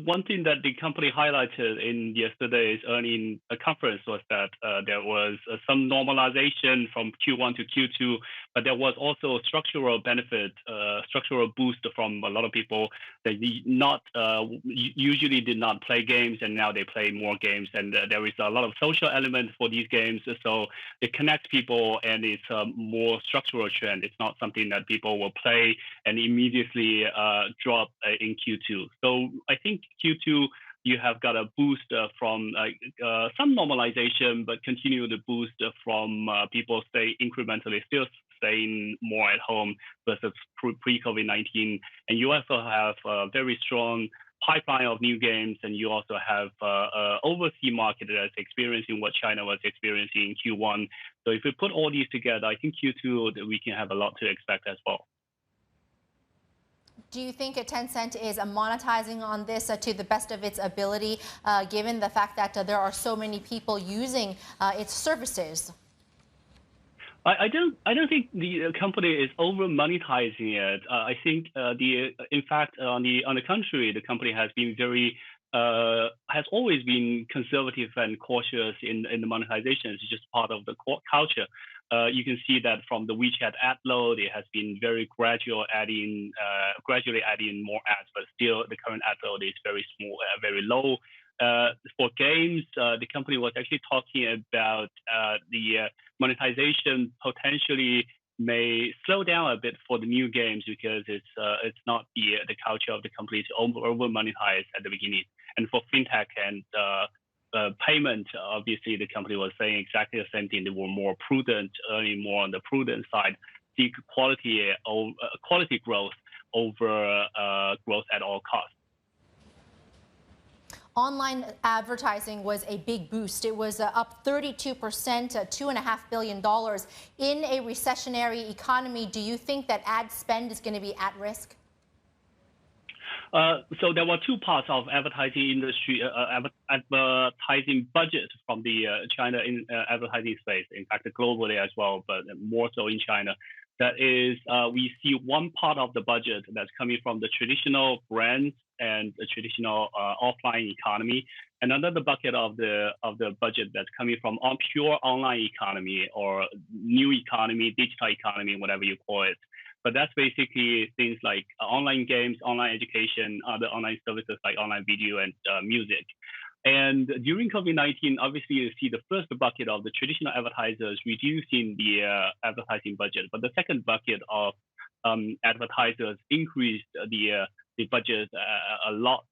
one thing that the company highlighted in yesterday's earnings conference was that there was some normalization from Q1 to Q2, but there was also structural benefit, structural boost from a lot of people that usually did not play games, and now they play more games. And there is a lot of social element for these games, so it connects people, and it's a more structural trend. It's not something that people will play and immediately drop in Q2. So I think Q2 you have got a boost from some normalization, but continue the boost from people stay incrementally still staying more at home versus pre-COVID-19. And you also have a very strong pipeline of new games, and you also have overseas market that's experiencing what China was experiencing in Q1. So if we put all these together, I think Q2 we can have a lot to expect as well. Do you think Tencent is monetizing on this to the best of its ability, given the fact that there are so many people using its services? I don't think the company is over monetizing it. I think in fact on the contrary, the company has been has always been conservative and cautious in the monetization. It's just part of the culture. You can see that from the WeChat ad load, it has been very gradually adding more ads, but still the current ad load is very small, very low. For games, the company was actually talking about the monetization potentially may slow down a bit for the new games because it's not the culture of the company to over monetize at the beginning. And for fintech and payment, obviously the company was saying exactly the same thing. They were more prudent, earning more on the prudent side, seek quality growth over growth at all costs. Online advertising was a big boost. It was up 32%, $2.5 billion. In a recessionary economy, do you think that ad spend is going to be at risk? So there were two parts of advertising industry, advertising budget from the China in advertising space. In fact, globally as well, but more so in China. That is, we see one part of the budget that's coming from the traditional brands and the traditional offline economy, and another bucket of the budget that's coming from pure online economy or new economy, digital economy, whatever you call it. But that's basically things like online games, online education, other online services like online video and music. And during COVID-19, obviously you see the first bucket of the traditional advertisers reducing the advertising budget, but the second bucket of advertisers increased the budget a lot.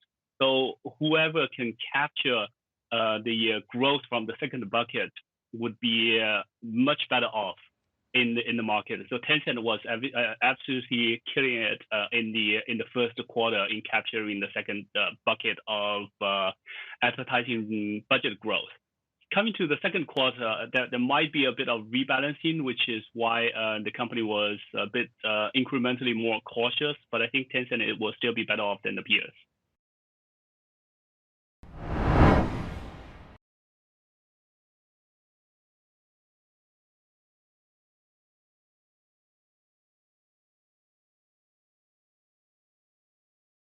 So whoever can capture the growth from the second bucket would be much better off in the market. So Tencent was absolutely killing it in the first quarter in capturing the second bucket of advertising budget growth. Coming to the second quarter, there might be a bit of rebalancing, which is why the company was a bit incrementally more cautious. But I think Tencent will still be better off than the peers.